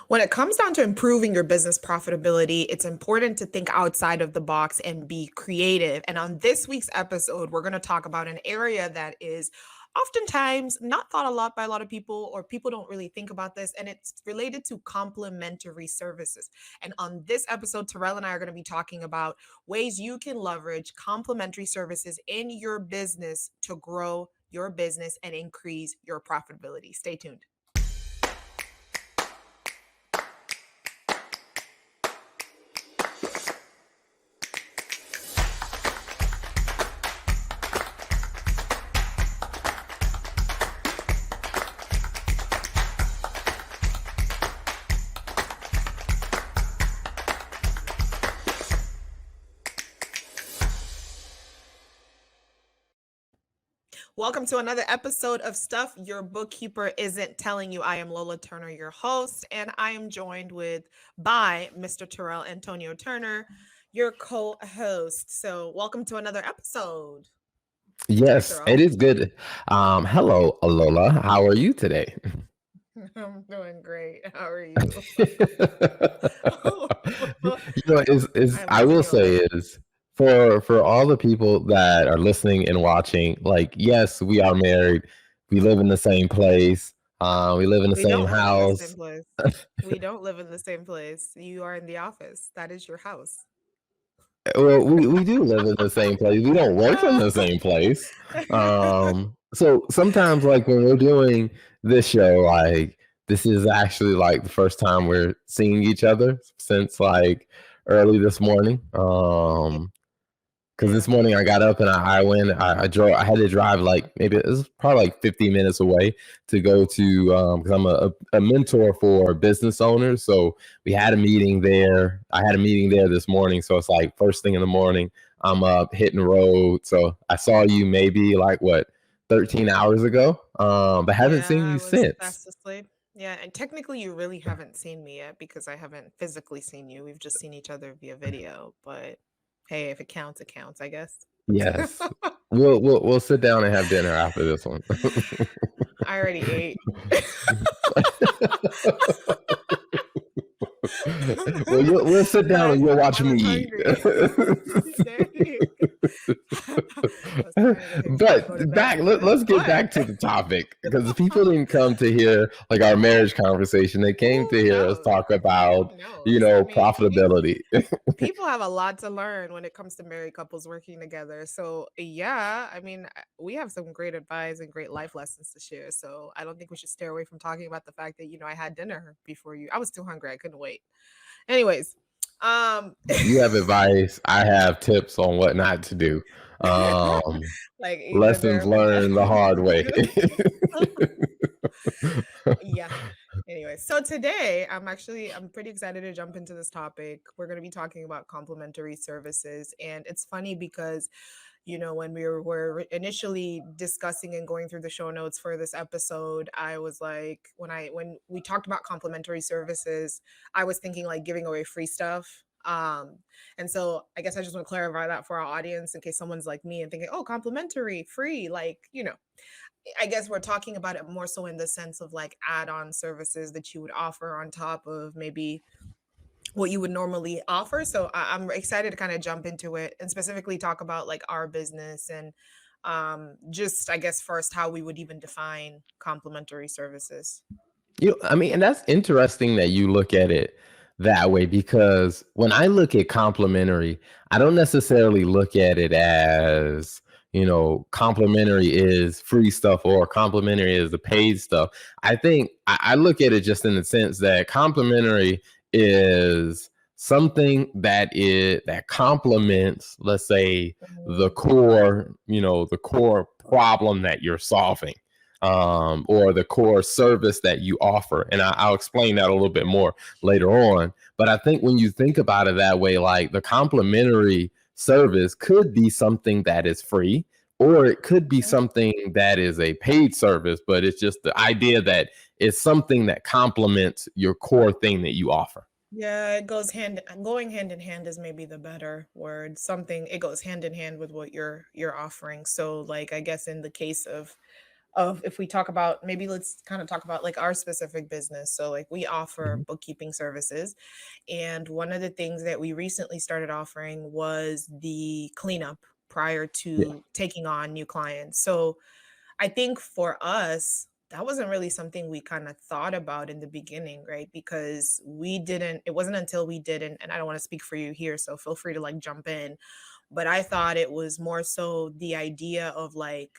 When it comes down to improving your business profitability, it's important to think outside of the box and be creative. And on this week's episode, we're going to talk about an area that is oftentimes not thought a lot by a lot of people, or people don't really think about this, and it's related to complementary services. And on this episode, Terrell and I are going to be talking about ways you can leverage complementary services in your business to grow your business and increase your profitability. Stay tuned. Welcome to another episode of Stuff Your Bookkeeper Isn't Telling You. I am Lola Turner, your host, and I am joined by Mr. Terrell Antonio Turner, your co-host. So welcome to another episode. Hi, Yes, Terrell. it is good. Hello, Alola. How are you today? I'm doing great. How are you? Is I'm I giving will you a say lift. is for all the people that are listening and watching, like, yes, we are married. We live in the same place. We live in the We same don't live in the same house. place. We don't live in the same place. You are in the office. That is your house. Well, we do live in the same place. We don't work in the same place. So sometimes, like when we're doing this show, like this is actually like the first time we're seeing each other since like early this morning. Because Yeah. this morning I got up and I went, I drove, I had to drive like maybe it was probably like 50 minutes away to go to, because I'm a mentor for business owners. So we had a meeting there. I had a meeting there this morning. So it's like first thing in the morning, I'm up hitting the road. So I saw you maybe like what, 13 hours ago, but haven't seen Yeah, you I was since. fast asleep. Yeah, and technically you really haven't seen me yet because I haven't physically seen you. We've just seen each other via video, but hey, if it counts, I guess. Yes. We'll sit down and have dinner after this one. I already ate. Well, we'll sit down and you'll watch I me was eat. hungry. There you go. I was trying to get him to But go to back, bed. let's get But back to the topic because people didn't come to hear like our marriage conversation. They came to who hear us talk knows? about, Who knows? I mean, profitability. people have a lot to learn when it comes to married couples working together. So, yeah, I mean, we have some great advice and great life lessons to share. So, I don't think we should stay away from talking about the fact that, I had dinner before you. I was too hungry. I couldn't wait. Anyways, You have advice. I have tips on what not to do. Um, like eat Lessons dinner when learned the hard way. yeah. Anyway, so today I'm pretty excited to jump into this topic. We're going to be talking about complementary services, and it's funny because when we were initially discussing and going through the show notes for this episode, I was like, when we talked about complementary services, I was thinking like giving away free stuff. And so I guess I just want to clarify that for our audience in case someone's like me and thinking, oh, complimentary, free, like, I guess we're talking about it more so in the sense of like add-on services that you would offer on top of maybe what you would normally offer. So I'm excited to kind of jump into it and specifically talk about like our business and just I guess first how we would even define complementary services. I mean, and that's interesting that you look at it that way because when I look at complimentary, I don't necessarily look at it as, complimentary is free stuff or complimentary is the paid stuff. I think I look at it just in the sense that complimentary is something that complements, let's say, Mhm. the core problem that you're solving, or the core service that you offer. And I'll explain that a little bit more later on. But I think when you think about it that way, like the complimentary service could be something that is free, or it could be Mhm. something that is a paid service, but it's just the idea that it's something that complements your core thing that you offer. Yeah, it goes going hand in hand is maybe the better word. Something it goes hand in hand with what you're offering. So like I guess in the case of of, if we talk about, maybe let's kind of talk about like our specific business. So like we offer Mhm. bookkeeping services, and one of the things that we recently started offering was the cleanup prior Yeah. to taking on new clients. So I think for us, that wasn't really something we kind of thought about in the beginning, right? Because we didn't, it wasn't until we didn't, and I don't want to speak for you here, so feel free to like jump in. But I thought it was more so the idea of like,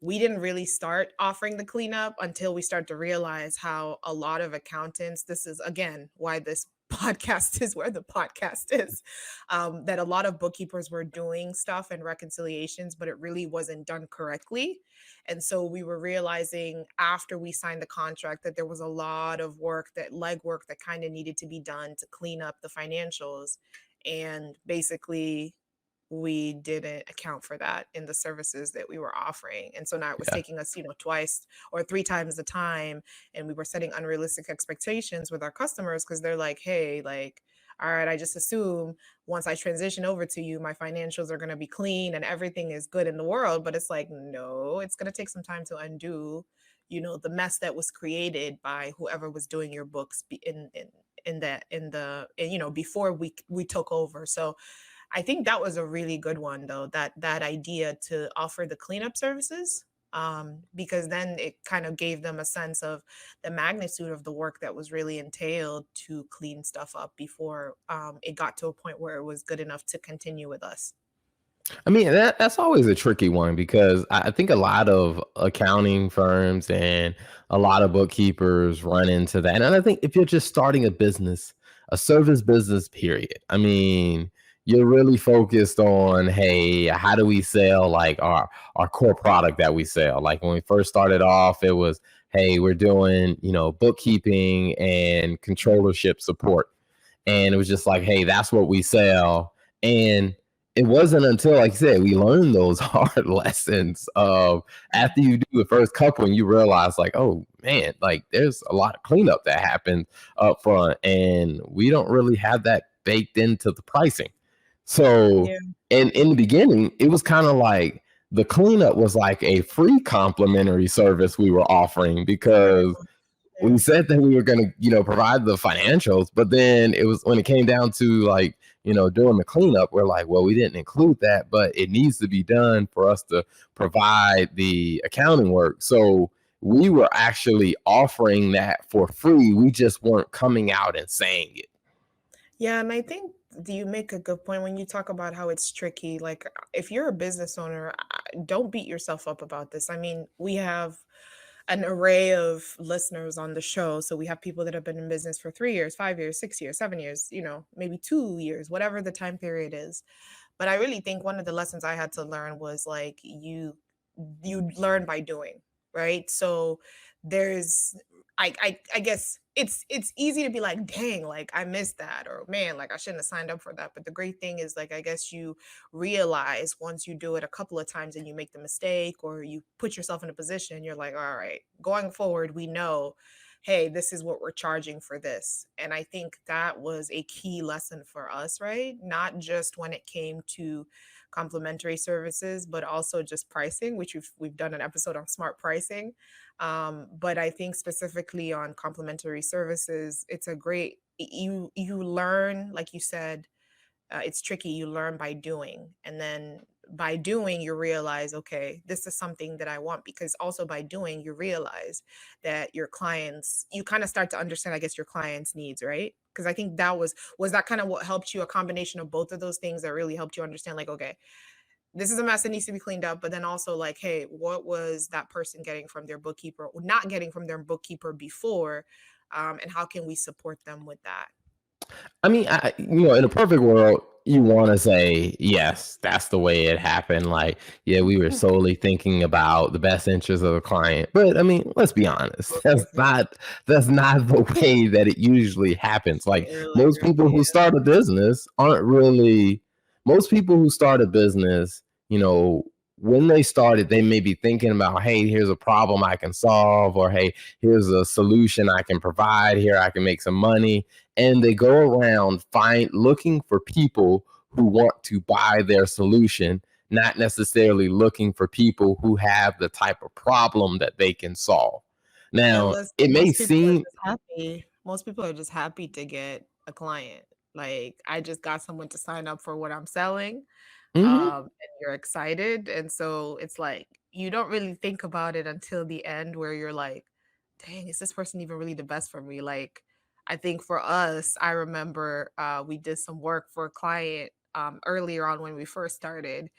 we didn't really start offering the cleanup until we start to realize how a lot of accountants, this is again why this podcast is where the podcast is, that a lot of bookkeepers were doing stuff and reconciliations, but it really wasn't done correctly. And so we were realizing after we signed the contract that there was a lot of work, that legwork that kind of needed to be done to clean up the financials. And basically, we didn't account for that in the services that we were offering. And so now it was Yeah. taking us, twice or three times the time. And we were setting unrealistic expectations with our customers because they're like, hey, like, all right, I just assume once I transition over to you, my financials are going to be clean and everything is good in the world. But it's like, no, it's going to take some time to undo, the mess that was created by whoever was doing your books in that in the in, before we took over. So I think that was a really good one though, that idea to offer the cleanup services, because then it kind of gave them a sense of the magnitude of the work that was really entailed to clean stuff up before it got to a point where it was good enough to continue with us. I mean, that's always a tricky one because I think a lot of accounting firms and a lot of bookkeepers run into that. And I think if you're just starting a business, a service business, period, I mean, you're really focused on, hey, how do we sell like our core product that we sell? Like when we first started off, it was, hey, we're doing, bookkeeping and controllership support. And it was just like, hey, that's what we sell. And it wasn't until, like I said, we learned those hard lessons of after you do the first couple and you realize, like, oh man, like there's a lot of cleanup that happens up front, and we don't really have that baked into the pricing. So, Yeah. and in the beginning, it was kind of like the cleanup was like a free complimentary service we were offering Very because much. we Yeah. said that we were going to, provide the financials, but then it was when it came down to like, doing the cleanup, we're like, well, we didn't include that, but it needs to be done for us to provide the accounting work. So we were actually offering that for free. We just weren't coming out and saying it. Yeah, and I think you make a good point when you talk about how it's tricky. Like, if you're a business owner, don't beat yourself up about this. I mean, we have an array of listeners on the show. So we have people that have been in business for 3 years, 5 years, 6 years, 7 years, maybe 2 years, whatever the time period is. But I really think one of the lessons I had to learn was like you learn by doing, right? So there's I guess it's easy to be like, dang, like I missed that, or man, like I shouldn't have signed up for that. But the great thing is like I guess you realize once you do it a couple of times and you make the mistake or you put yourself in a position, you're like, all right, going forward, we know, hey, this is what we're charging for this. And I think that was a key lesson for us, right? Not just when it came to complementary services, but also just pricing, which we've done an episode on smart pricing. But I think specifically on complementary services, it's a great, you learn, like you said, it's tricky. You learn by doing, and then by doing, you realize, okay, this is something that I want. Because also by doing, you realize that your clients, you kind of start to understand, I guess, your clients' needs, right? Because I think that was that kind of what helped you, a combination of both of those things that really helped you understand, like, okay, this is a mess that needs to be cleaned up, but then also like, hey, what was that person getting from their bookkeeper or not getting from their bookkeeper before, and how can we support them with that? I mean, in a perfect world, you want to say, yes, that's the way it happened. Like, yeah, we were solely thinking about the best interest of the client. But I mean, let's be honest. Most cases. That's not the way that it usually happens. Like Really, most people who start a business aren't really most people who start a business, when they started, they may be thinking about, hey, here's a problem I can solve, or hey, here's a solution I can provide, here I can make some money, and they go around looking for people who want to buy their solution, not necessarily looking for people who have the type of problem that they can solve. And Now, listen, it may most people are seem, just happy. Most people are just happy to get a client. Like, I just got someone to sign up for what I'm selling, mhm. and you're excited, and so it's like, you don't really think about it until the end where you're like, "Dang, is this person even really the best for me?" Like, I think for us, I remember, we did some work for a client, earlier on when we first started,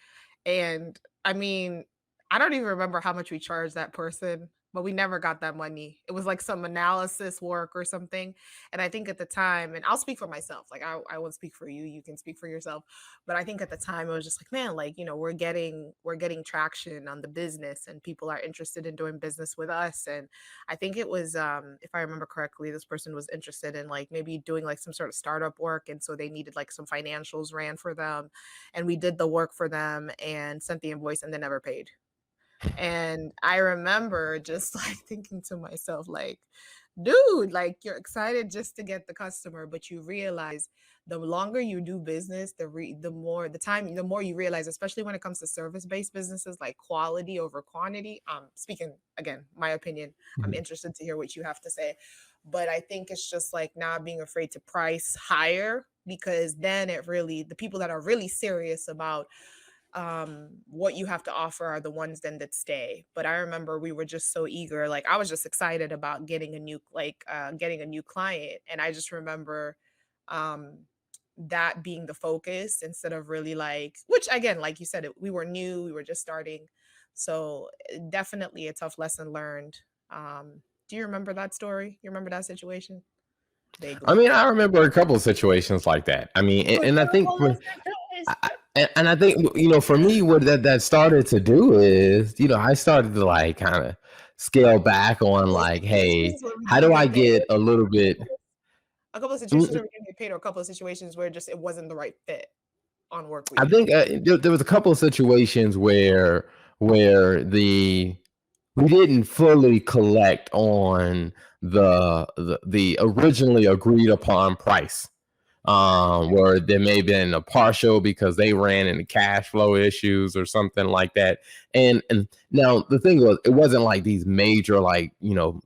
and I mean, I don't even remember how much we charged that person, but we never got that money. It was like some analysis work or something. And I think at the time, and I'll speak for myself, like I won't speak for you, you can speak for yourself. But I think at the time it was just like, man, like, we're getting traction on the business and people are interested in doing business with us. And I think it was if I remember correctly, this person was interested in like maybe doing like some sort of startup work. And so they needed like some financials ran for them, and we did the work for them and sent the invoice and they never paid. And I remember just like thinking to myself, like, dude, like you're excited just to get the customer, but you realize the longer you do business, the more you realize, especially when it comes to service-based businesses, like quality over quantity. Speaking again, my opinion, I'm Mhm. interested to hear what you have to say. But I think it's just like not being afraid to price higher, because then it really, the people that are really serious about what you have to offer are the ones then that stay. But I remember we were just so eager, like I was just excited about getting a new client, and I just remember um that being the focus instead of really like, which again, like you said, we were new, we were just starting. So definitely a tough lesson learned. Do you remember that story? You remember that situation I vaguely? mean, I remember a couple of situations like that. I mean, A and I think couple of and I think, for me, what that started to do is, I started to like kind of scale back on couple of like, hey, situations where we how didn't do I get paid. get a little bit? A couple of situations Mm, where we didn't get paid, or a couple of situations where just it wasn't the right fit on work we I did. think there was a couple of situations where we didn't fully collect on the originally agreed upon price, where there may have been a partial because they ran into cash flow issues or something like that. And now the thing was, it wasn't like these major, like,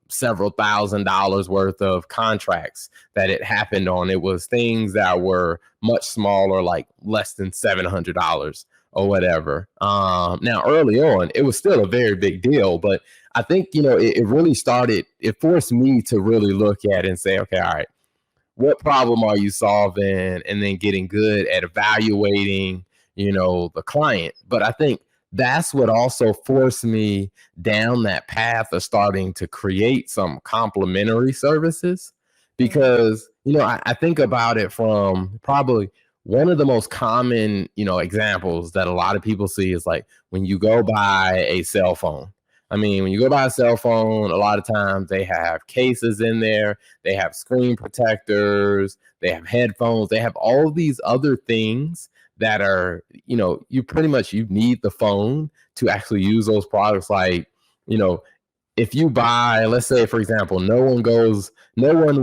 several $1,000s worth of contracts that it happened on. It was things that were much smaller, like less than $700 or whatever. Now early on, it was still a very big deal, but I think, it really started. It forced me to really look at it and say, okay, all right, what problem are you solving, and then getting good at evaluating, the client. But I think that's what also forced me down that path of starting to create some complementary services, Mhm, because, I think about it from probably one of the most common, examples that a lot of people see is like when you go buy a cell phone. I mean, when you go buy a cell phone, a lot of times they have cases in there, they have screen protectors, they have headphones, they have all these other things that are, you pretty much, you need the phone to actually use those products. Like, you know, if you buy, let's say, for example, no one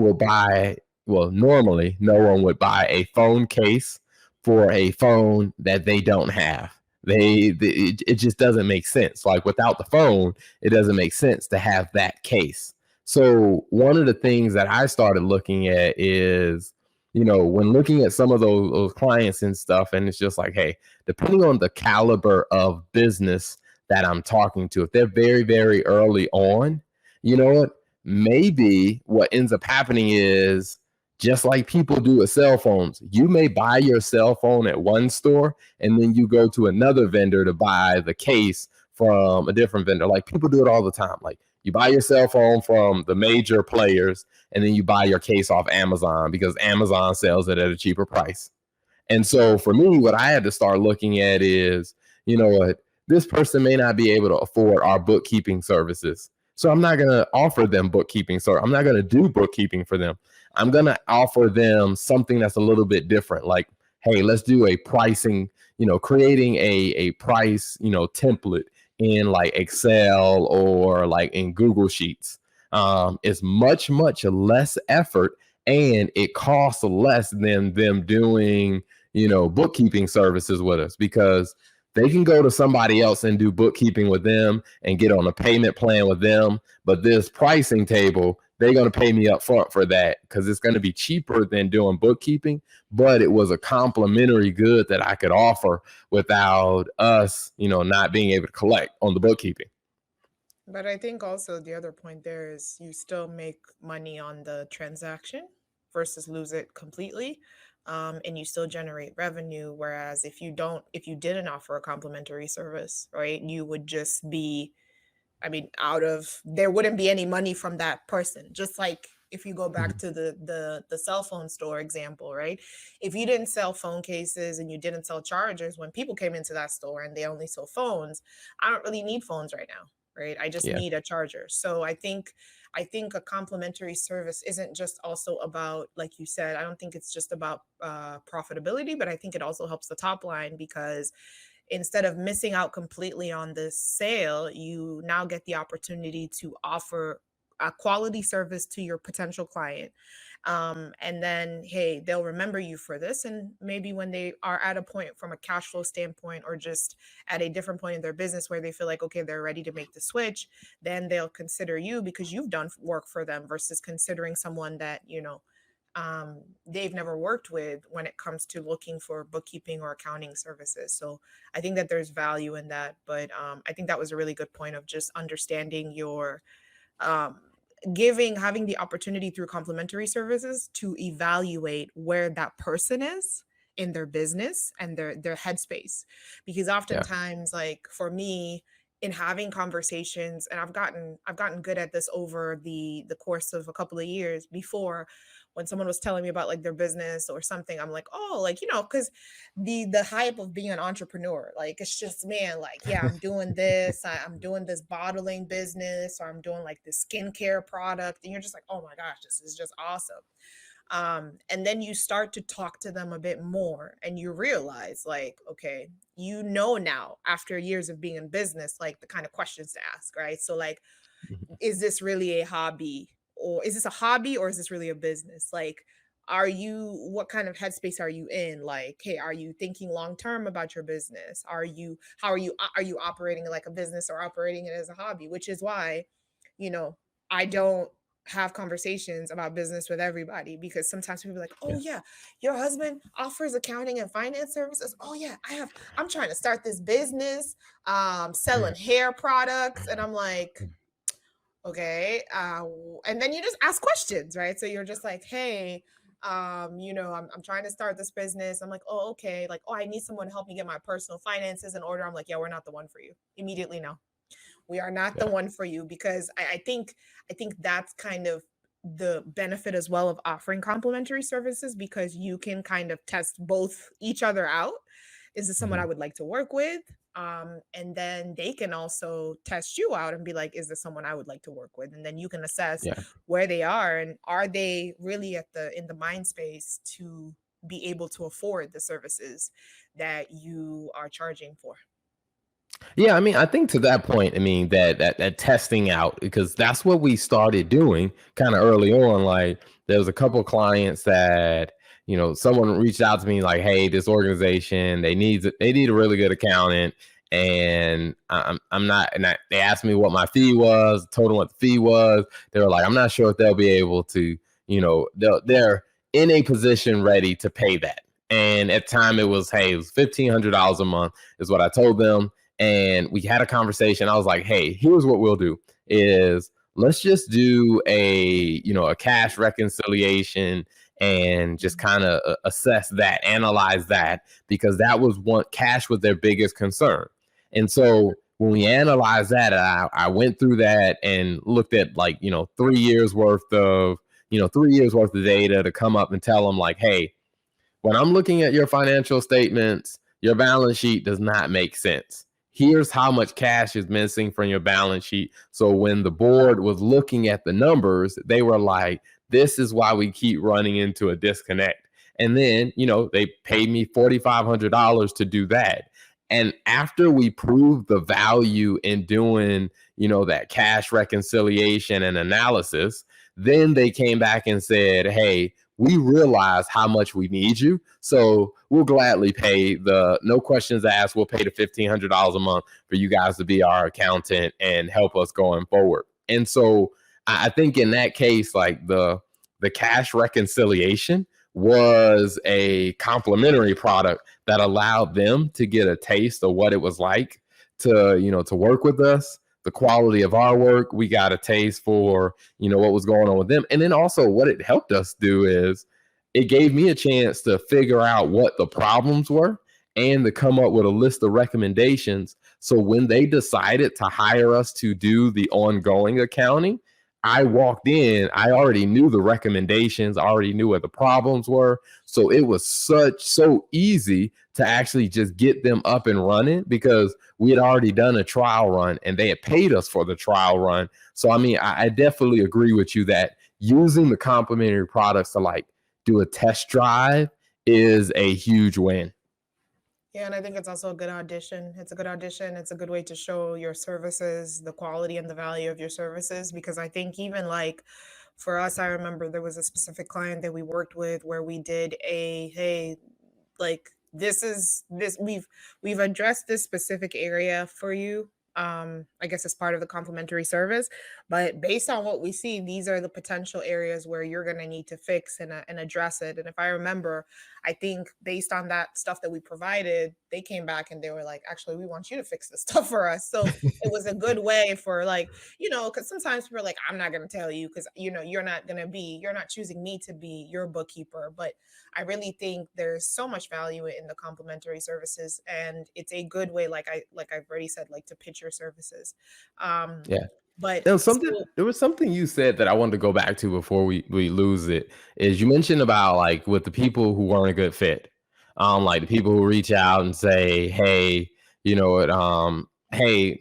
will buy, well, normally, no one would buy a phone case for a phone that they don't have. It just doesn't make sense. Like, without the phone, it doesn't make sense to have that case. So one of the things that I started looking at is, when looking at some of those clients and stuff, and it's just like, hey, depending on the caliber of business that I'm talking to, if they're very, very early on, you know what? Maybe what ends up happening is, just like people do with cell phones, you may buy your cell phone at one store and then you go to another vendor to buy the case from a different vendor. Like, people do it all the time. Like, you buy your cell phone from the major players and then you buy your case off Amazon because Amazon sells it at a cheaper price. And so for me, what I had to start looking at is, what, this person may not be able to afford our bookkeeping services. So I'm not going to offer them bookkeeping. So I'm not going to do bookkeeping for them. I'm going to offer them something that's a little bit different. Like, hey, let's do a pricing, creating a price, template in like Excel or like in Google Sheets. Is much, much less effort, and it costs less than them doing, bookkeeping services with us, because They can go to somebody else and do bookkeeping with them and get on a payment plan with them. But this pricing table, they're going to pay me up front for that because it's going to be cheaper than doing bookkeeping. But it was a complimentary good that I could offer without us, not being able to collect on the bookkeeping. But I think also the other point there is you still make money on the transaction versus lose it completely. And you still generate revenue. Whereas if you didn't offer a complimentary service, right, you would just be, I mean, there wouldn't be any money from that person. Just like if you go back Mhm. to the cell phone store example, right? If you didn't sell phone cases and you didn't sell chargers, when people came into that store and they only sell phones, I don't really need phones right now, right? I just Yeah. need a charger. So I think a complimentary service isn't just also about, like you said, I don't think it's just about profitability, but I think it also helps the top line because instead of missing out completely on this sale, you now get the opportunity to offer a quality service to your potential client. And then, hey, they'll remember you for this. And maybe when they are at a point from a cash flow standpoint or just at a different point in their business where they feel like, okay, they're ready to make the switch, then they'll consider you because you've done work for them versus considering someone that, they've never worked with when it comes to looking for bookkeeping or accounting services. So I think that there's value in that. But I think that was a really good point of just understanding your um, having the opportunity through complementary services to evaluate where that person is in their business and their headspace, because Yeah. oftentimes, like for me, in having conversations, and I've gotten good at this over the course of a couple of years. Before, when someone was telling me about like their business or something, I'm like, oh, like, because the hype of being an entrepreneur, like it's just, man, like, yeah, I'm doing this, I'm doing this bottling business, or I'm doing like this skincare product, and you're just like, oh my gosh, this is just awesome. And then you start to talk to them a bit more and you realize, like, okay, now after years of being in business, like the kind of questions to ask, right? So like, Mhm. is this really a hobby, or is this a hobby, or is this really a business? Like, what kind of headspace are you in? Like, hey, are you thinking long term about your business? Are you operating it like a business or operating it as a hobby? Which is why, you know I don't have conversations about business with everybody, because sometimes people are like, oh Yeah. yeah, your husband offers accounting and finance services. Oh yeah, I'm trying to start this business, selling hair products. And I'm like, okay. And then you just ask questions, right? So you're just like, hey, I'm trying to start this business. I'm like, oh, okay. Like, oh, I need someone to help me get my personal finances in order. I'm like, yeah, we're not the one for you. Immediately, no, we are not the Yeah. one for you, because I think that's kind of the benefit as well of offering complimentary services, because you can kind of test both each other out. Is this someone I Mhm. would like to work with? And then they can also test you out and be like, is this someone I would like to work with? And then you can assess Yeah. where they are, and are they really in the mind space to be able to afford the services that you are charging for. Yeah, I mean, I think to that point, I mean that testing out, because that's what we started doing kind of early on. Like there was a couple of clients that someone reached out to me like, hey, this organization they need a really good accountant, and I'm not, and they asked me what my fee was, told them what the fee was. They were like, I'm not sure if they'll be able to, they're in a position ready to pay that. And at the time it was, hey, it was $1,500 a month is what I told them, and we had a conversation. I was like, hey, here's what we'll do is let's just do a cash reconciliation and just kind of assess that, analyze that, because that was what cash was their biggest concern. And so when we analyzed that, I went through that and looked at, like, 3 years worth of 3 years worth of data to come up and tell them, like, hey, when I'm looking at your financial statements, your balance sheet does not make sense. Here's how much cash is missing from your balance sheet. So when the board was looking at the numbers, they were like, this is why we keep running into a disconnect. And then, they paid me $4,500 to do that. And after we proved the value in doing, that cash reconciliation and analysis, then they came back and said, hey, we realize how much we need you. So we'll gladly pay the no questions asked. We'll pay the $1,500 a month for you guys to be our accountant and help us going forward. And so I think in that case, like the cash reconciliation was a complementary product that allowed them to get a taste of what it was like to, to work with us, the quality of our work. We got a taste for, what was going on with them. And then also what it helped us do is it gave me a chance to figure out what the problems were and to come up with a list of recommendations. So when they decided to hire us to do the ongoing accounting, I walked in, I already knew the recommendations, I already knew what the problems were. So it was so easy to actually just get them up and running because we had already done a trial run and they had paid us for the trial run. So I mean, I definitely agree with you that using the complementary products to like do a test drive is a huge win. Yeah, and I think it's also a good audition. It's a good audition. It's a good way to show your services, the quality and the value of your services. Because I think even like for us, I remember there was a specific client that we worked with where we did a hey, like this is this we've addressed this specific area for you. I guess as part of the complimentary service, but based on what we see, these are the potential areas where you're going to need to fix and address it. And if I remember, I think based on that stuff that we provided, they came back and they were like, actually, we want you to fix this stuff for us. So it was a good way for like, because sometimes people are like, I'm not going to tell you because, you're not choosing me to be your bookkeeper. But I really think there's so much value in the complementary services. And it's a good way, like I've already said, like to pitch your services. Um, Yeah. but There so was something you said that I wanted to go back to before we lose it. Is you mentioned about like with the people who weren't a good fit, like the people who reach out and say, "Hey, you know what? Hey,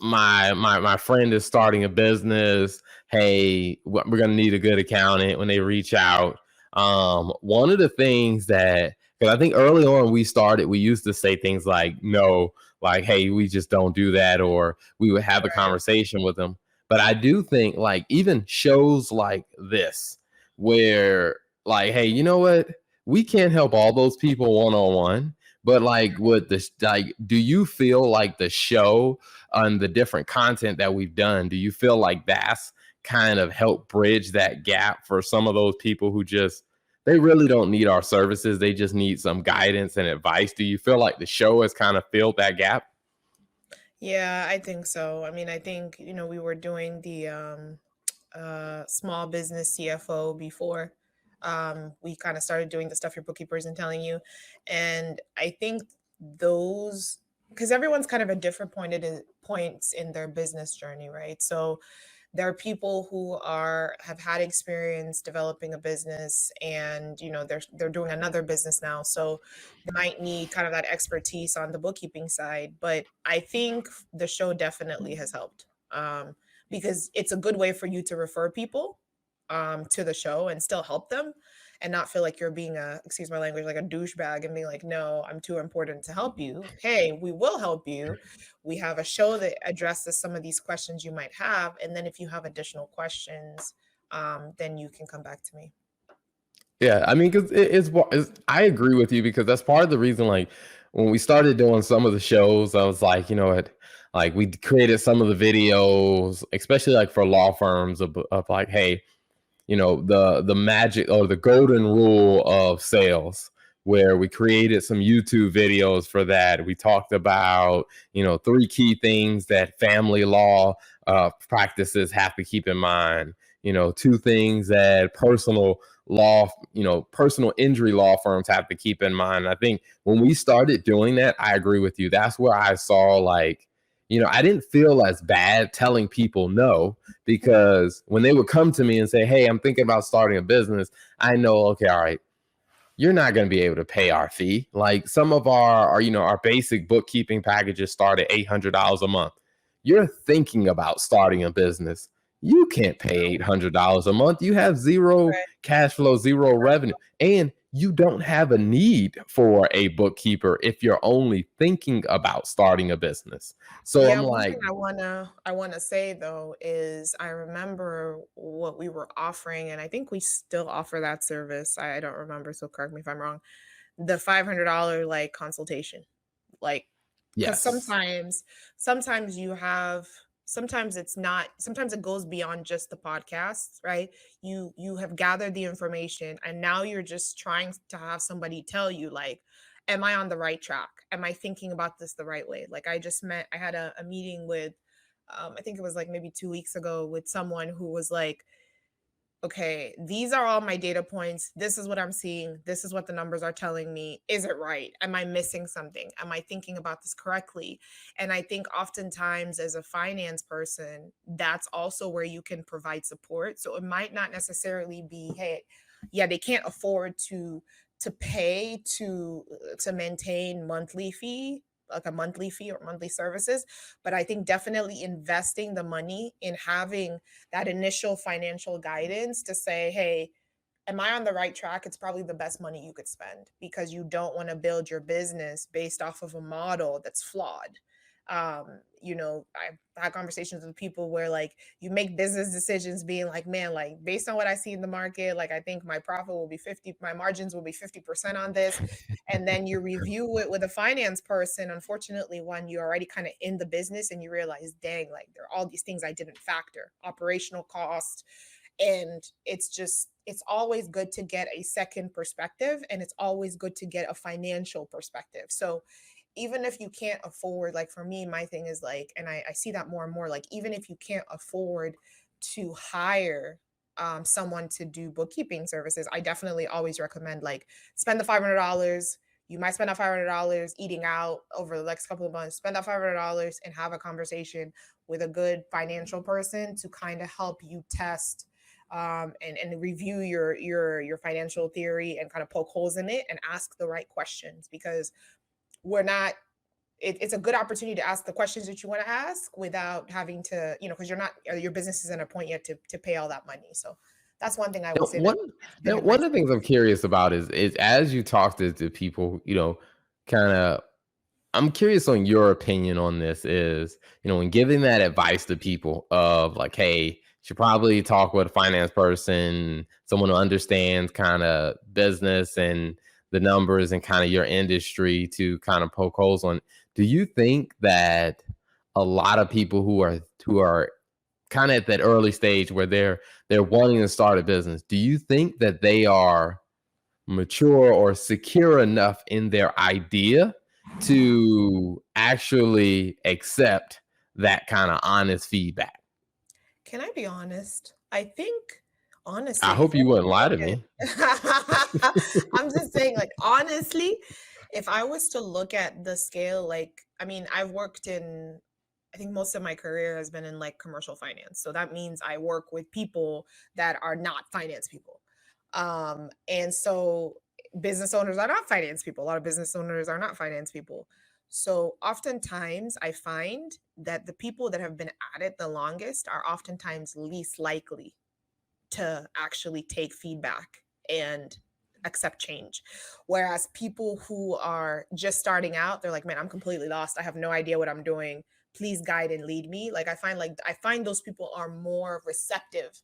my friend is starting a business. Hey, we're gonna need a good accountant." When they reach out, one of the things that because I think early on we used to say things like, "No." Like, hey, we just don't do that, or we would have a right. conversation with them. But I do think like even shows like this, where like, hey, you know what? We can't help all those people one on one. But like with this, like, do you feel like the show and the different content that we've done, do you feel like that's kind of helped bridge that gap for some of those people who just they really don't need our services. They just need some guidance and advice. Do you feel like the show has kind of filled that gap? Yeah, I think so. I mean, I think, we were doing the small business CFO before. We kind of started doing the stuff your bookkeeper isn't telling you. And I think those because everyone's kind of at different points in their business journey, right? So there are people who have had experience developing a business and they're doing another business now, so they might need kind of that expertise on the bookkeeping side. But I think the show definitely has helped, because it's a good way for you to refer people to the show and still help them and not feel like you're being excuse my language, like a douchebag and being like, no, I'm too important to help you. Hey, we will help you. We have a show that addresses some of these questions you might have. And then if you have additional questions, then you can come back to me. Yeah, I mean, because I agree with you because that's part of the reason. Like when we started doing some of the shows, I was like, you know what, like we created some of the videos, especially like for law firms of like, hey, the magic or the golden rule of sales, where we created some YouTube videos for that. We talked about three key things that family law practices have to keep in mind, two things that personal injury law firms have to keep in mind. I think when we started doing that, I agree with you, that's where I saw like, I didn't feel as bad telling people no, because when they would come to me and say, "Hey, I'm thinking about starting a business," I know, okay, all right, you're not going to be able to pay our fee. Like some of our basic bookkeeping packages start at $800 a month. You're thinking about starting a business. You can't pay $800 a month. You have zero Right. cash flow, zero revenue, and you don't have a need for a bookkeeper if you're only thinking about starting a business. So Yeah, I'm one like, thing I wanna say though is I remember what we were offering, and I think we still offer that service. I don't remember, so correct me if I'm wrong. The $500 like consultation. Like, because yes. sometimes you have sometimes it's not sometimes it goes beyond just the podcasts, right? You have gathered the information and now you're just trying to have somebody tell you like, am I on the right track? Am I thinking about this the right way? Like I had a meeting with I think it was like maybe 2 weeks ago with someone who was like, okay, these are all my data points. This is what I'm seeing. This is what the numbers are telling me. Is it right? Am I missing something? Am I thinking about this correctly? And I think oftentimes as a finance person, that's also where you can provide support. So it might not necessarily be, hey, yeah, they can't afford to pay to maintain monthly fee, like a monthly fee or monthly services, but I think definitely investing the money in having that initial financial guidance to say, hey, am I on the right track? It's probably the best money you could spend because you don't want to build your business based off of a model that's flawed. I've had conversations with people where like you make business decisions being like, man, like based on what I see in the market, like I think my profit will be 50, my margins will be 50% on this. And then you review it with a finance person. Unfortunately, when you're already kind of in the business and you realize, dang, like there are all these things I didn't factor, operational cost, and it's always good to get a second perspective and it's always good to get a financial perspective. So even if you can't afford, like for me, my thing is like, and I see that more and more, like even if you can't afford to hire someone to do bookkeeping services, I definitely always recommend like spend the $500. You might spend that $500 eating out over the next couple of months. Spend that $500 and have a conversation with a good financial person to kind of help you test and review your financial theory and kind of poke holes in it and ask the right questions because we're not it's a good opportunity to ask the questions that you want to ask without having to, because you're not your business isn't at a point yet to pay all that money. So that's one thing I Now, will say that it's been now in my one of the things experience. I'm curious about is as you talk to people, kind of I'm curious on your opinion on this is, when giving that advice to people of like, hey, you should probably talk with a finance person, someone who understands kind of business and the numbers and kind of your industry to kind of poke holes on. Do you think that a lot of people who are kind of at that early stage where they're wanting to start a business, do you think that they are mature or secure enough in their idea to actually accept that kind of honest feedback? Can I be honest? I think I honestly, if hope I you was wouldn't to lie look to me. at I'm just saying, like honestly, if I was to look at the scale, like I mean, I've worked in I think most of my career has been in like commercial finance. So that means I work with people that are not finance people. And so business owners are not finance people. A lot of business owners are not finance people. So oftentimes I find that the people that have been at it the longest are oftentimes least likely to actually take feedback and accept change. Whereas people who are just starting out, they're like, man, I'm completely lost. I have no idea what I'm doing. Please guide and lead me. Like I find those people are more receptive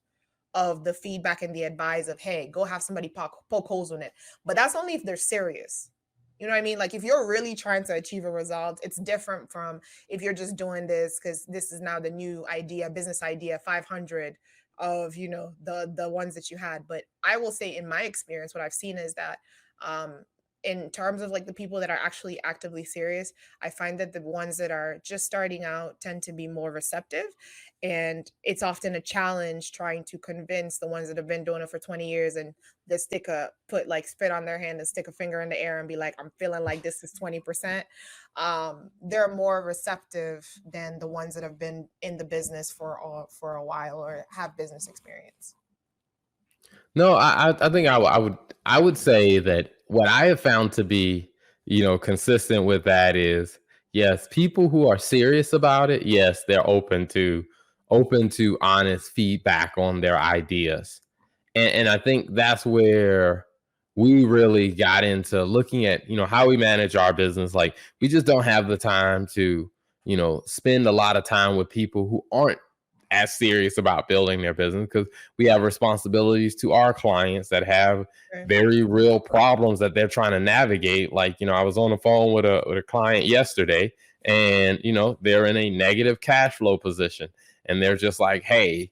of the feedback and the advice of, hey, go have somebody poke holes in it. But that's only if they're serious. You know what I mean? Like if you're really trying to achieve a result, it's different from if you're just doing this because this is now the new idea, business idea, 500 of the ones that you had. But I will say, in my experience, what I've seen is that um, in terms of like the people that are actually actively serious, I find that the ones that are just starting out tend to be more receptive, and it's often a challenge trying to convince the ones that have been doing it for 20 years and they put like spit on their hand and stick a finger in the air and be like, I'm feeling like this is 20%. They're more receptive than the ones that have been in the business for a while or have business experience. No, I think I would say that what I have found to be, consistent with that is, yes, people who are serious about it, yes, they're open to honest feedback on their ideas. And I think that's where we really got into looking at, how we manage our business. Like, we just don't have the time to, spend a lot of time with people who aren't as serious about building their business, because we have responsibilities to our clients that have Right. very real problems that they're trying to navigate. Like, I was on the phone with a client yesterday, and they're in a negative cash flow position, and they're just like, hey,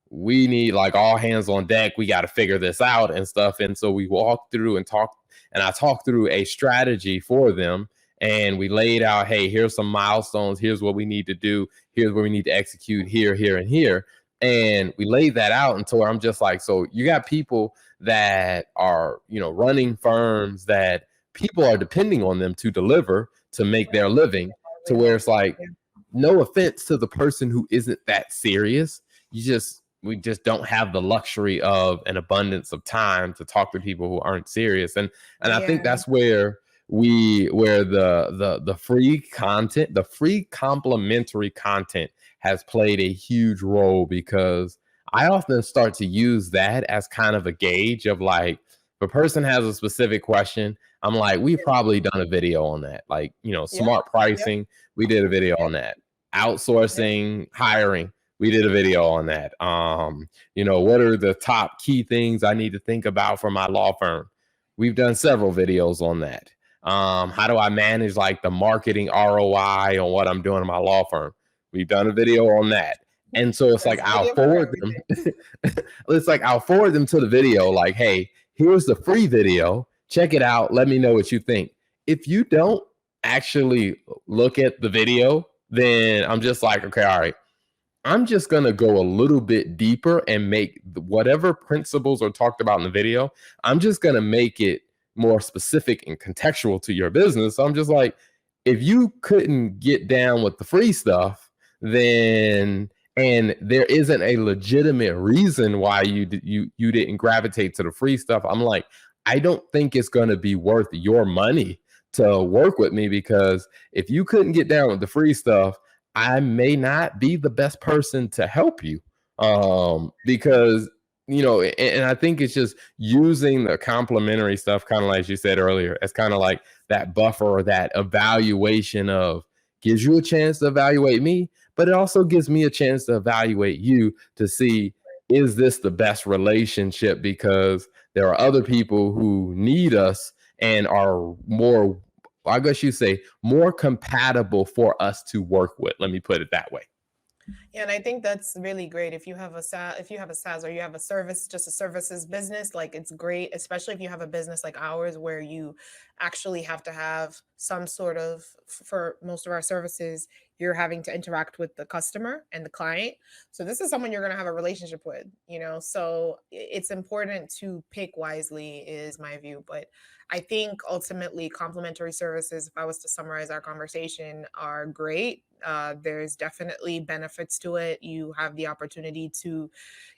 we need like all hands on deck. We got to figure this out and stuff. And so we walked through and talked, and I talked through a strategy for them. And we laid out, hey, here's some milestones. Here's what we need to do. Here's where we need to execute here, here, and here. And we laid that out until I'm just like, so you got people that are, running firms that people are depending on them to deliver to make their living, to where Livelihood. it's like, Yeah. no offense to the person who isn't that serious, we just don't have the luxury of an abundance of time to talk to people who aren't serious. And I think Yeah. that's where the free content, the free complimentary content, has played a huge role, because I often start to use that as kind of a gauge of like, if a person has a specific question, I'm like, we've probably done a video on that. Like, Yep. smart Yep. pricing, we did a video Yep. on that. Yep. Outsourcing, hiring, we did a video on that. What are the top key things I need to think about for my law firm? We've done several videos on that. How do I manage like the marketing ROI on what I'm doing in my law firm? We've done a video on that. And so it's like There's a video for everything. I'll forward them to the video, like, hey, here's the free video. Check it out. Let me know what you think. If you don't actually look at the video, then I'm just like, okay, all right, I'm just going to go a little bit deeper and make whatever principles are talked about in the video, I'm just going to make it more specific and contextual to your business. So I'm just like, if you couldn't get down with the free stuff, then and there isn't a legitimate reason why you didn't gravitate to the free stuff, I'm like, I don't think it's going to be worth your money to work with me, because if you couldn't get down with the free stuff, I may not be the best person to help you. Because and I think it's just using the complimentary stuff, kind of like you said earlier, as kind of like that buffer or that evaluation of, gives you a chance to evaluate me, but it also gives me a chance to evaluate you to see, is this the best relationship? Because there are other people who need us and are more, I guess you say, more compatible for us to work with. Let me put it that way. Yeah, and I think that's really great. If you have a if you have a SaaS or you have a service, just a services business, like it's great, especially if you have a business like ours where you actually have to have some sort of, for most of our services, you're having to interact with the customer and the client. So this is someone you're going to have a relationship with, you know. So it's important to pick wisely, is my view. But I think ultimately complementary services, if I was to summarize our conversation, are great. There's definitely benefits to it. You have the opportunity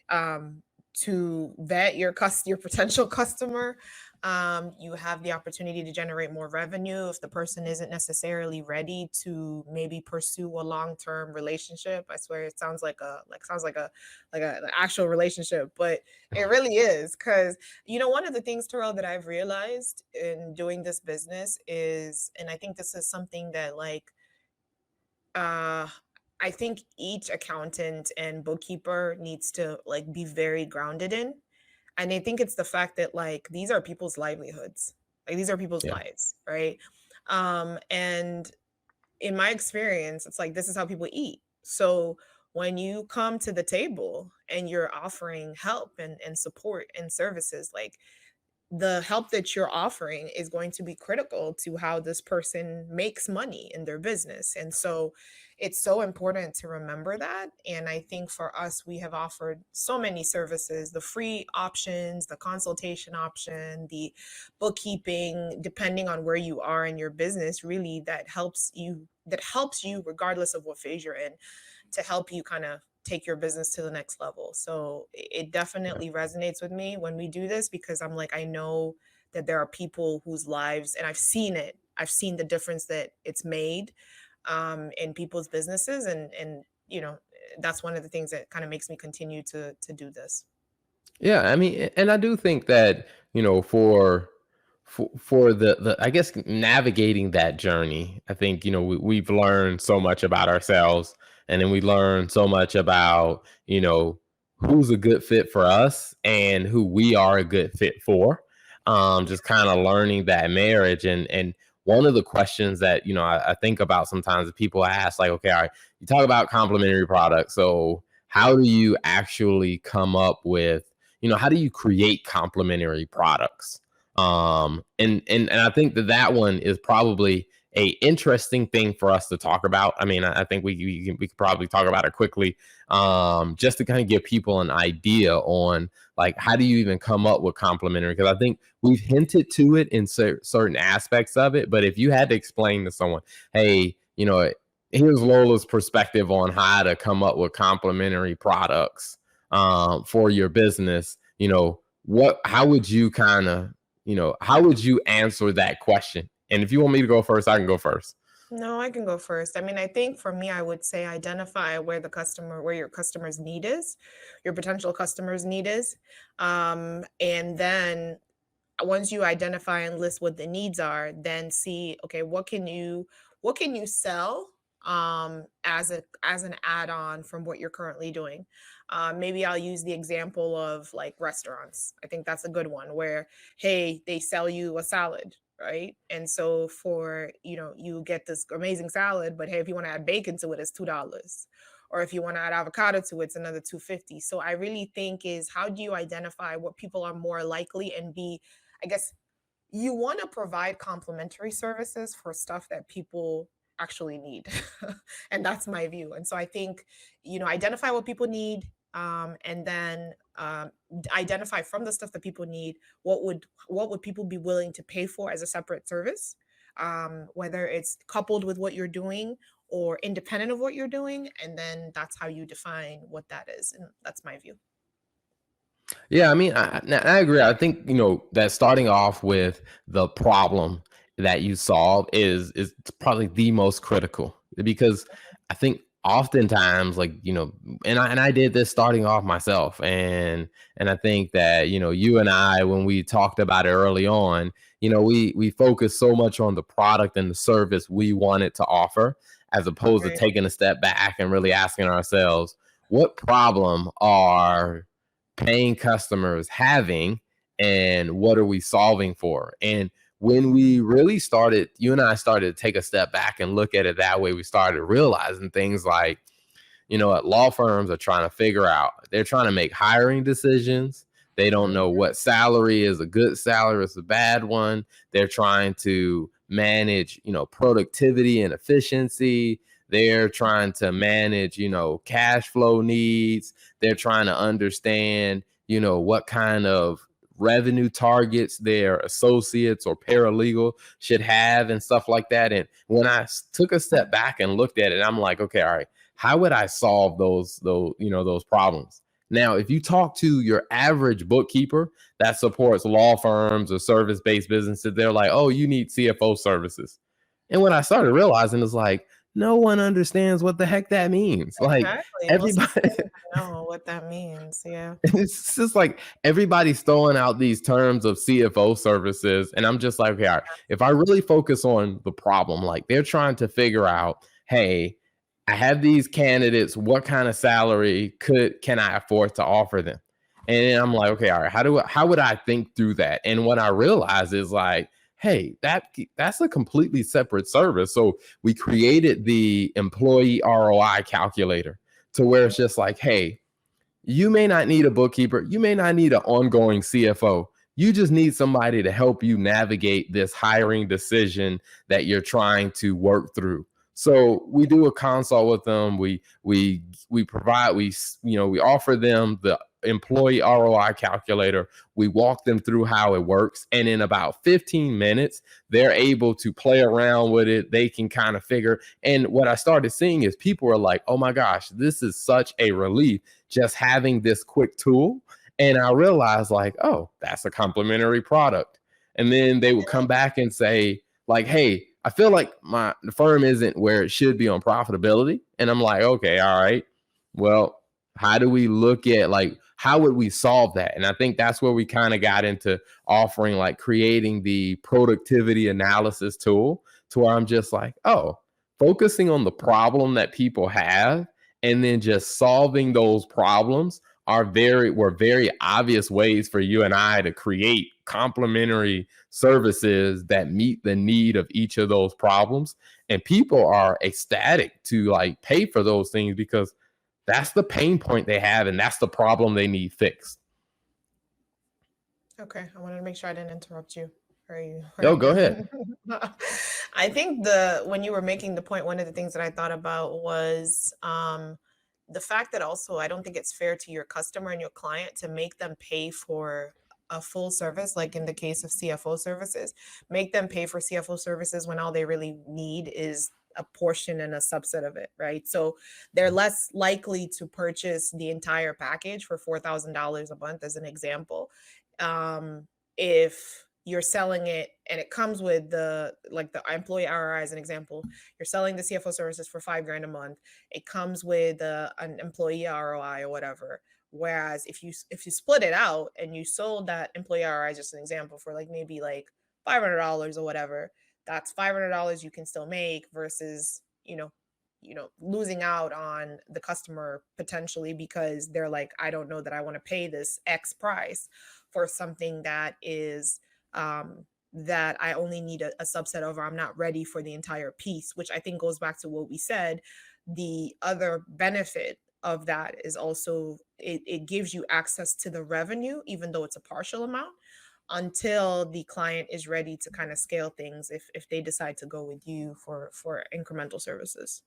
um, to vet your potential customer. You have the opportunity to generate more revenue if the person isn't necessarily ready to maybe pursue a long term relationship. I swear it sounds like an actual relationship, but it really is, because one of the things, Terrell, that I've realized in doing this business is, and I think this is something that uh I think each accountant and bookkeeper needs to be very grounded in. And I think it's the fact that these are people's livelihoods. Like these are people's Yeah. lives, right? And in my experience, it's like this is how people eat. So when you come to the table and you're offering help and support and services, the help that you're offering is going to be critical to how this person makes money in their business. And so it's so important to remember that. And I think for us, we have offered so many services, the free options, the consultation option, the bookkeeping, depending on where you are in your business, really that helps you regardless of what phase you're in, to help you kind of take your business to the next level. So it Yeah. definitely resonates with me when we do this, because I'm like, I know that there are people whose lives, and I've seen it. I've seen the difference that it's made in people's businesses, and that's one of the things that kind of makes me continue to do this. Yeah, I mean, and I do think that for the I guess navigating that journey, I think we've learned so much about ourselves, and then we learn so much about who's a good fit for us and who we are a good fit for. Just kind of learning that marriage, and one of the questions that I think about sometimes that people ask, like, okay, all right, you talk about complementary products, so how do you actually come up with how do you create complementary products? And I think that one is probably a interesting thing for us to talk about. I mean, I think we could probably talk about it quickly, just to kind of give people an idea on, like, how do you even come up with complementary? Because I think we've hinted to it in certain aspects of it, but if you had to explain to someone, hey, here's Lola's perspective on how to come up with complementary products for your business, how would you kind of how would you answer that question? And if you want me to go first, I can go first. No, I can go first. I mean, I think for me, I would say identify where your customer's need is, your potential customer's need is. And then once you identify and list what the needs are, then see, okay, what can you sell as an add-on from what you're currently doing. Maybe I'll use the example of like restaurants. I think that's a good one where, hey, they sell you a salad, right? And so for, you get this amazing salad, but hey, if you want to add bacon to it, it's $2. Or if you want to add avocado to it, it's another 250. So I really think is, how do you identify what people are more likely, and be, I guess, you want to provide complementary services for stuff that people actually need. And that's my view. And so I think, identify what people need, and then identify from the stuff that people need, what would people be willing to pay for as a separate service, whether it's coupled with what you're doing or independent of what you're doing. And then that's how you define what that is. And that's my view. Yeah, I mean, I agree. I think that starting off with the problem that you solve is probably the most critical, because I think oftentimes, like, and I did this starting off myself, and I think that you and I, when we talked about it early on, we focus so much on the product and the service we wanted to offer, as opposed to Right. taking a step back and really asking ourselves, what problem are paying customers having, and what are we solving for? And when we really started, you and I started to take a step back and look at it that way, we started realizing things like, what law firms are trying to figure out. They're trying to make hiring decisions. They don't know what salary is a good salary, is a bad one. They're trying to manage, productivity and efficiency. They're trying to manage, cash flow needs. They're trying to understand, what kind of revenue targets their associates or paralegal should have, and stuff like that. And when I took a step back and looked at it, I'm like, okay, all right, how would I solve those problems? Now, if you talk to your average bookkeeper that supports law firms or service-based businesses, they're like, oh, you need CFO services. And what I started realizing is, like, no one understands what the heck that means. Like, Exactly. Most people everybody, don't even know what that means. Yeah. it's just like everybody's throwing out these terms of CFO services. And I'm just like, okay, all right, if I really focus on the problem, like, they're trying to figure out, hey, I have these candidates, what kind of salary can I afford to offer them? And I'm like, okay, all right, how would I think through that? And what I realized is, like, hey, that's a completely separate service. So we created the employee ROI calculator, to where it's just like, hey, you may not need a bookkeeper. You may not need an ongoing CFO. You just need somebody to help you navigate this hiring decision that you're trying to work through. So we do a consult with them. We provide we offer them the employee ROI calculator. We walk them through how it works, and in about 15 minutes, they're able to play around with it. They can kind of figure. And what I started seeing is people are like, "Oh my gosh, this is such a relief, just having this quick tool." And I realized, like, oh, that's a complementary product. And then they would come back and say, like, hey, I feel like the firm isn't where it should be on profitability. And I'm like, okay, all right, well, How do we look at like how would we solve that? And I think that's where we kind of got into offering like creating the productivity analysis tool to where I'm just like, oh, focusing on the problem that people have and then just solving those problems were very obvious ways for you and I to create complementary services that meet the need of each of those problems. And people are ecstatic to like pay for those things because that's the pain point they have and that's the problem they need fixed. Okay, I wanted to make sure I didn't interrupt you. Are No, you go ahead. good? I think the when you were making the point, one of the things that I thought about was the fact that also I don't think it's fair to your customer and your client to make them pay for a full service, like in the case of CFO services, make them pay for CFO services when all they really need is a portion and a subset of it, right? So they're less likely to purchase the entire package for $4,000 a month, as an example, if you're selling it and it comes with the like the employee RRI as an example, you're selling the CFO services for 5 grand a month. It comes with an employee ROI or whatever. Whereas if you split it out and you sold that employee ROI, just an example, for like maybe like $500 or whatever, that's $500 you can still make versus losing out on the customer potentially because they're like, I don't know that I want to pay this X price for something that is that I only need a subset of, or I'm not ready for the entire piece, which I think goes back to what we said. The other benefit of that is also it gives you access to the revenue, even though it's a partial amount, until the client is ready to kind of scale things if they decide to go with you for incremental services.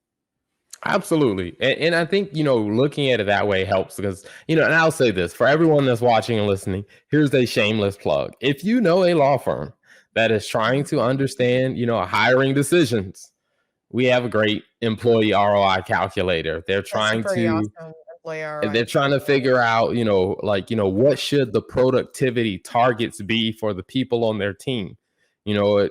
Absolutely. And I think, looking at it that way helps because, and I'll say this for everyone that's watching and listening, here's a shameless plug. If you know a law firm that is trying to understand, hiring decisions, we have a great employee ROI calculator. That's a pretty awesome employee They're ROI trying to calculator. figure out, what should the productivity targets be for the people on their team. A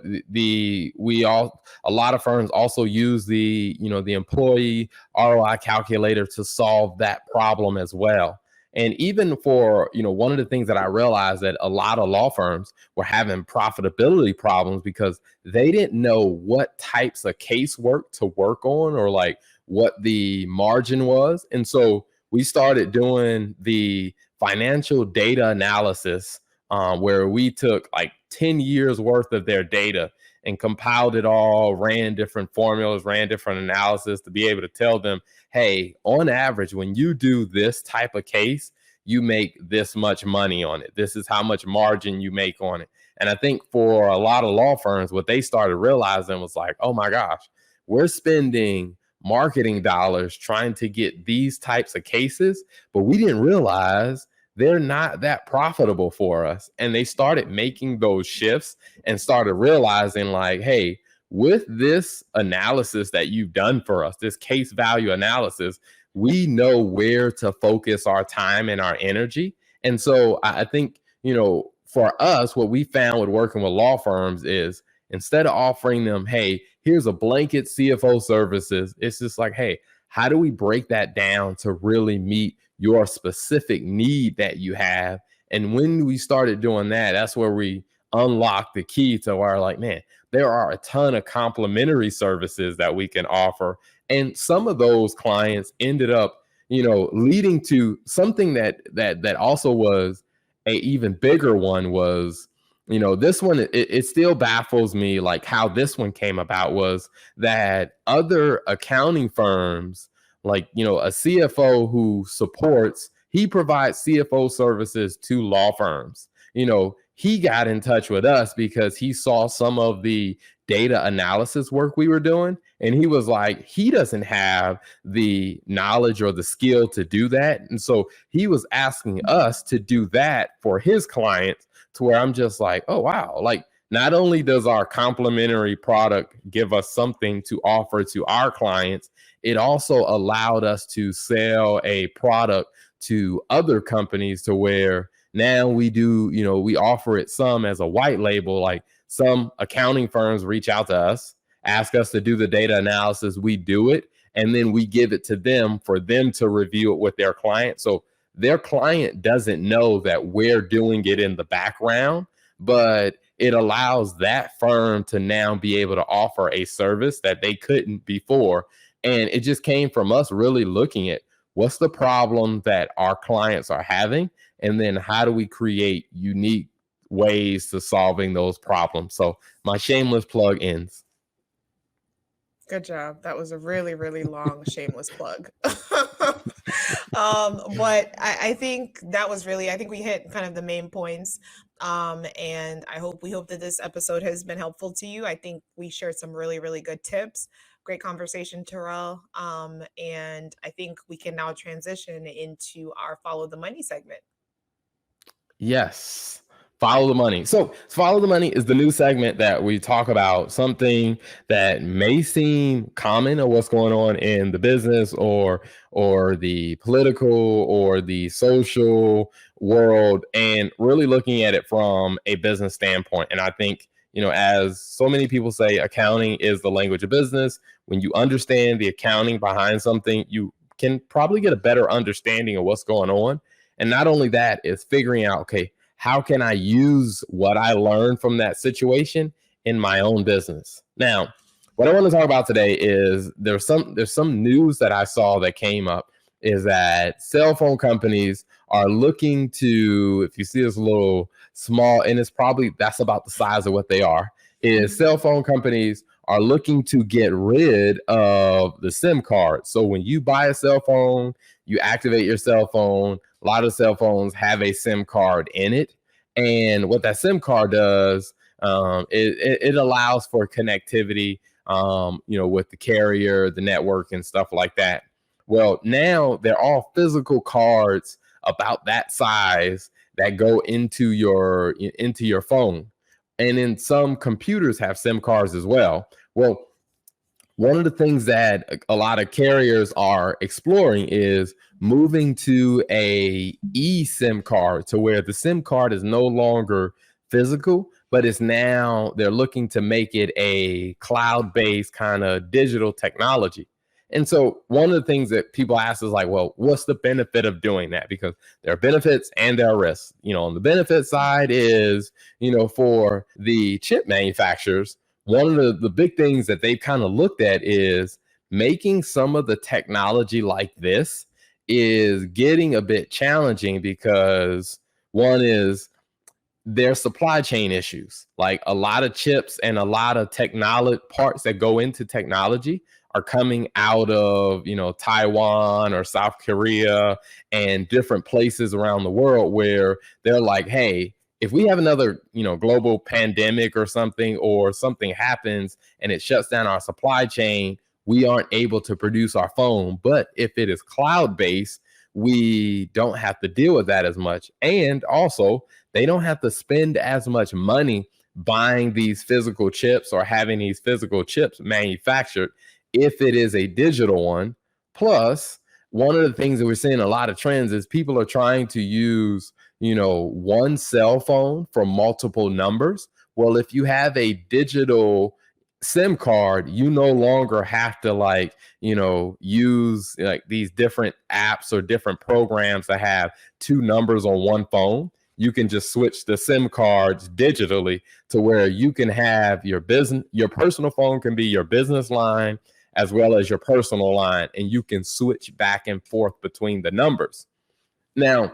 lot of firms also use the employee ROI calculator to solve that problem as well. And even for, one of the things that I realized that a lot of law firms were having profitability problems because they didn't know what types of casework to work on or like what the margin was. And so we started doing the financial data analysis, where we took like 10 years worth of their data and compiled it all, ran different formulas, ran different analysis to be able to tell them, hey, on average, when you do this type of case, you make this much money on it. This is how much margin you make on it. And I think for a lot of law firms, what they started realizing was like, oh my gosh, we're spending marketing dollars trying to get these types of cases, but we didn't realize they're not that profitable for us. And they started making those shifts and started realizing, like, hey, with this analysis that you've done for us, this case value analysis, we know where to focus our time and our energy. And so I think, for us, what we found with working with law firms is instead of offering them, hey, here's a blanket CFO services, it's just like, hey, how do we break that down to really meet your specific need that you have? And when we started doing that, that's where we unlocked the key to where, like, man, there are a ton of complementary services that we can offer. And some of those clients ended up, leading to something that also was a even bigger one was, this one, it still baffles me like how this one came about was that other accounting firms, like, a CFO who he provides CFO services to law firms. He got in touch with us because he saw some of the data analysis work we were doing. And he was like, he doesn't have the knowledge or the skill to do that. And so he was asking us to do that for his clients, to where I'm just like, oh, wow. Like, not only does our complementary product give us something to offer to our clients, it also allowed us to sell a product to other companies to where now we do, we offer it some as a white label. Like, some accounting firms reach out to us, ask us to do the data analysis, we do it, and then we give it to them for them to review it with their client. So their client doesn't know that we're doing it in the background, but it allows that firm to now be able to offer a service that they couldn't before. And it just came from us really looking at what's the problem that our clients are having, and then how do we create unique ways to solving those problems. So my shameless plug ends. Good job. That was a really, really long shameless plug. But I think that was really, I think we hit kind of the main points. And we hope that this episode has been helpful to you. I think we shared some really, really good tips. Great conversation, Terrell. And I think we can now transition into our follow the money segment. Yes. Follow the money. So, follow the money is the new segment that we talk about something that may seem common or what's going on in the business or the political or the social world, and really looking at it from a business standpoint. And I think, as so many people say, accounting is the language of business. When you understand the accounting behind something, you can probably get a better understanding of what's going on. And not only that, is figuring out, okay, how can I use what I learned from that situation in my own business? Now, what I want to talk about today is there's some news that I saw that came up, is that cell phone companies are looking to, if you see this little small, and it's probably that's about the size of what they are, is cell phone companies are looking to get rid of the SIM card. So when you buy a cell phone, you activate your cell phone. A lot of cell phones have a SIM card in it. And what that SIM card does, it allows for connectivity, with the carrier, the network, and stuff like that. Well, now they're all physical cards about that size that go into your phone. And then some computers have SIM cards as well. Well, one of the things that a lot of carriers are exploring is moving to a eSIM card, to where the SIM card is no longer physical, but it's now they're looking to make it a cloud-based kind of digital technology. And so one of the things that people ask is like, well, what's the benefit of doing that? Because there are benefits and there are risks. On the benefit side is, for the chip manufacturers, one of the big things that they've kind of looked at is making some of the technology like this is getting a bit challenging, because one is there's supply chain issues. Like, a lot of chips and a lot of technology parts that go into technology are coming out of, Taiwan or South Korea and different places around the world, where they're like, hey, if we have another, global pandemic or something happens and it shuts down our supply chain, we aren't able to produce our phone. But if it is cloud based, we don't have to deal with that as much. And also, they don't have to spend as much money buying these physical chips or having these physical chips manufactured if it is a digital one. Plus, one of the things that we're seeing a lot of trends is people are trying to use, one cell phone for multiple numbers. Well, if you have a digital SIM card, you no longer have to use like these different apps or different programs that have two numbers on one phone. You can just switch the SIM cards digitally to where you can have your personal phone can be your business line as well as your personal line, and you can switch back and forth between the numbers. Now,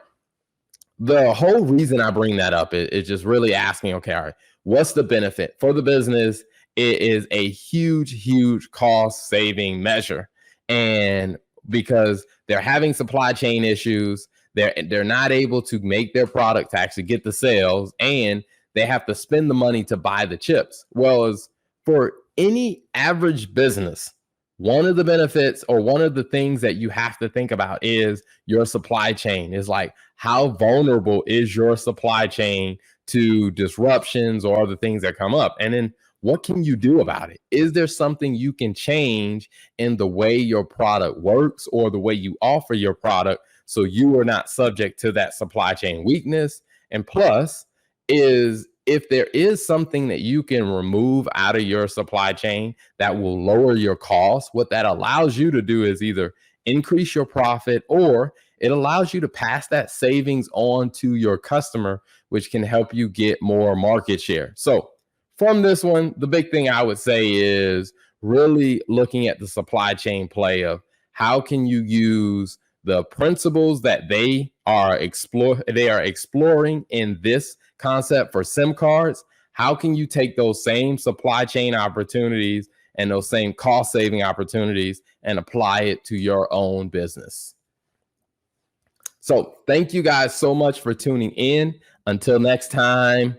the whole reason I bring that up is just really asking, okay, all right, what's the benefit for the business? It is a huge, huge cost saving measure. And because they're having supply chain issues, they're not able to make their product to actually get the sales, and they have to spend the money to buy the chips. Well, as for any average business, one of the benefits or one of the things that you have to think about is your supply chain. Is like, how vulnerable is your supply chain to disruptions or other things that come up? And then what can you do about it? Is there something you can change in the way your product works or the way you offer your product so you are not subject to that supply chain weakness? And plus, is if there is something that you can remove out of your supply chain that will lower your costs, what that allows you to do is either increase your profit, or it allows you to pass that savings on to your customer, which can help you get more market share. So from this one, the big thing I would say is really looking at the supply chain play of how can you use the principles that they are exploring in this concept for SIM cards. How can you take those same supply chain opportunities and those same cost saving opportunities and apply it to your own business? So thank you guys so much for tuning in. Until next time,